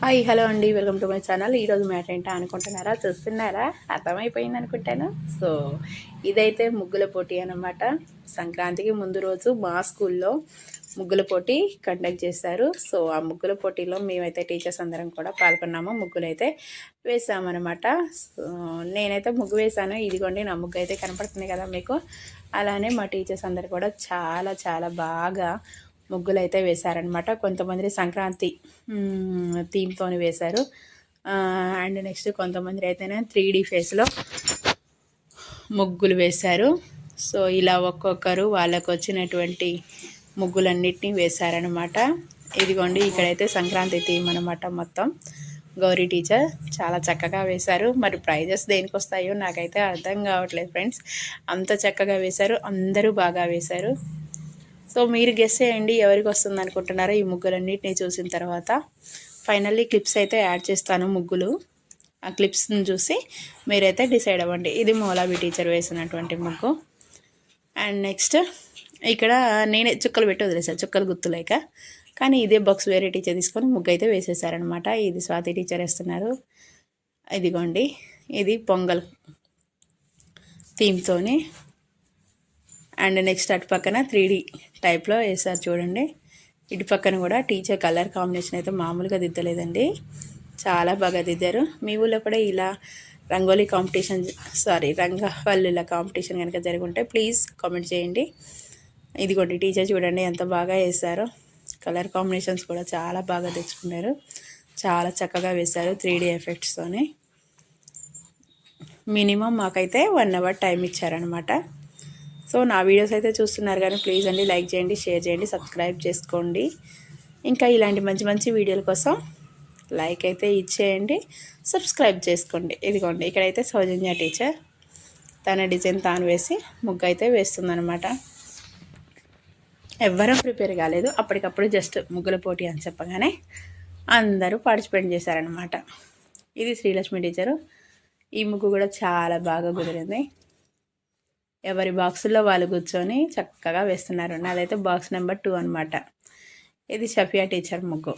Hi hello అండి, welcome to my channel. ఈరోజు matter ఏంటో అనుకుంటున్నారా, చూస్తున్నారా? అర్థమైపోయింది అనుకుంటాను. సో ఇదైతే ముగ్గుల పోటీ అనమాట. సంక్రాంతికి ముందు రోజు మా స్కూల్లో ముగ్గుల పోటీ కండక్ట్ చేశారు. సో ఆ ముగ్గుల పోటీలో మేమైతే టీచర్స్ అందరం కూడా పాల్గొన్నాము. ముగ్గులు అయితే వేసామన్నమాట. సో నేనైతే ముగ్గు వేశాను. ఇదిగోండి నా ముగ్గు అయితే కనపడుతుంది కదా మీకు. అలానే మా టీచర్స్ అందరు కూడా చాలా చాలా బాగా ముగ్గులు అయితే వేశారనమాట. కొంతమంది సంక్రాంతి థీమ్తో వేశారు. అండ్ నెక్స్ట్ కొంతమంది అయితేనే 3D ఫేస్లో ముగ్గులు వేశారు. సో ఇలా ఒక్కొక్కరు వాళ్ళకు వచ్చినటువంటి ముగ్గులన్నిటినీ వేశారనమాట. ఇదిగోండి ఇక్కడైతే సంక్రాంతి థీమ్ అనమాట. మొత్తం గౌరీ టీచర్ చాలా చక్కగా వేశారు. మరి ప్రైజెస్ దేనికి వస్తాయో నాకైతే అర్థం కావట్లేదు ఫ్రెండ్స్. అంత చక్కగా వేశారు, అందరూ బాగా వేశారు. సో మీరు గెస్ చేయండి ఎవరికి వస్తుంది అనుకుంటున్నారో ఈ ముగ్గులన్నిటిని చూసిన తర్వాత. ఫైనల్లీ క్లిప్స్ అయితే యాడ్ చేస్తాను ముగ్గులు. ఆ క్లిప్స్ని చూసి మీరైతే డిసైడ్ అవ్వండి. ఇది మౌలాబీ టీచర్ వేసినటువంటి ముగ్గు. అండ్ నెక్స్ట్ ఇక్కడ నేనే చుక్కలు పెట్టి వదిలేసాను, చుక్కలు గుర్తులేక. కానీ ఇదే బాక్స్ వేరే టీచర్ తీసుకొని ముగ్గు అయితే వేసేసారనమాట. ఇది స్వాతి టీచర్ వేస్తున్నారు. ఇదిగోండి ఇది పొంగల్ థీమ్తోని. అండ్ నెక్స్ట్ అటు పక్కన 3D టైప్లో వేసారు చూడండి. ఇటు పక్కన కూడా టీచర్ కలర్ కాంబినేషన్ అయితే మామూలుగా దిద్దలేదండి, చాలా బాగా దిద్దారు. మీ ఊళ్ళో కూడా ఇలా రంగోలీ కాంపిటీషన్ రంగవల్లుల కాంపిటీషన్ కనుక జరుగుంటే ప్లీజ్ కామెంట్ చేయండి. ఇదిగోండి టీచర్ చూడండి ఎంత బాగా వేశారో. కలర్ కాంబినేషన్స్ కూడా చాలా బాగా తెచ్చుకున్నారు, చాలా చక్కగా వేశారు 3D ఎఫెక్ట్స్తోనే. మినిమం మాకైతే 1 అవర్ టైం ఇచ్చారనమాట. సో నా వీడియోస్ అయితే చూస్తున్నారు కానీ ప్లీజ్ అండి లైక్ చేయండి, షేర్ చేయండి, సబ్స్క్రైబ్ చేసుకోండి. ఇంకా ఇలాంటి మంచి మంచి వీడియోల కోసం లైక్ అయితే ఇచ్చేయండి, సబ్స్క్రైబ్ చేసుకోండి. ఇదిగోండి ఇక్కడైతే సౌజన్య టీచర్ తన డిజైన్ తాను వేసి ముగ్గు అయితే వేస్తుందనమాట. ఎవ్వరూ ప్రిపేర్ కాలేదు, అప్పటికప్పుడు జస్ట్ ముగ్గుల పోటీ అని చెప్పగానే అందరూ పార్టిసిపేట్ చేశారనమాట. ఇది శ్రీలక్ష్మి టీచరు. ఈ ముగ్గు కూడా చాలా బాగా కుదిరింది. ఎవరి బాక్సుల్లో వాళ్ళు కూర్చొని చక్కగా వేస్తున్నారు. నాదైతే బాక్స్ నెంబర్ 2 అనమాట. ఇది షఫియా టీచర్ ముగ్గు.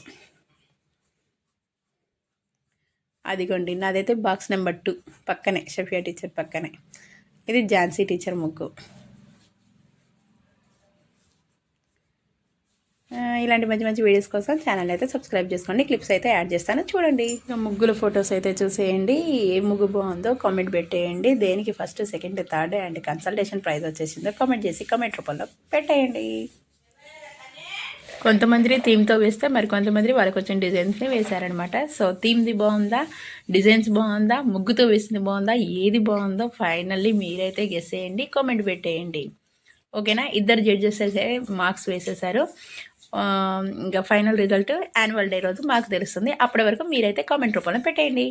అదిగోండి నాదైతే బాక్స్ నెంబర్ 2 పక్కనే, షఫియా టీచర్ పక్కనే. ఇది ఝాన్సీ టీచర్ ముగ్గు. ఇలాంటి మంచి మంచి వీడియోస్ కోసం ఛానల్ అయితే సబ్స్క్రైబ్ చేసుకోండి. క్లిప్స్ అయితే యాడ్ చేస్తాను చూడండి. ముగ్గుల ఫొటోస్ అయితే చూసేయండి. ఏ ముగ్గు బాగుందో కామెంట్ పెట్టేయండి. దేనికి first, second, third and consultation prize వచ్చేసిందో కామెంట్ చేసి కామెంట్ రూపంలో పెట్టేయండి. కొంతమంది థీమ్తో వేస్తే మరి కొంతమంది వాళ్ళకి వచ్చిన డిజైన్స్ని వేశారనమాట. సో థీమ్ది బాగుందా, డిజైన్స్ బాగుందా, ముగ్గుతో వేసింది బాగుందా, ఏది బాగుందో ఫైనల్లీ మీరైతే గెస్ చేయండి, కామెంట్ పెట్టేయండి. ఓకేనా? ఇద్దరు జడ్జెస్ అయితే మార్క్స్ వేసేసారు. ఇంకా ఫైనల్ రిజల్ట్ యాన్యువల్ డే రోజు మాకు తెలుస్తుంది. అప్పటి వరకు మీరైతే కామెంట్ రూపంలో పెట్టేయండి.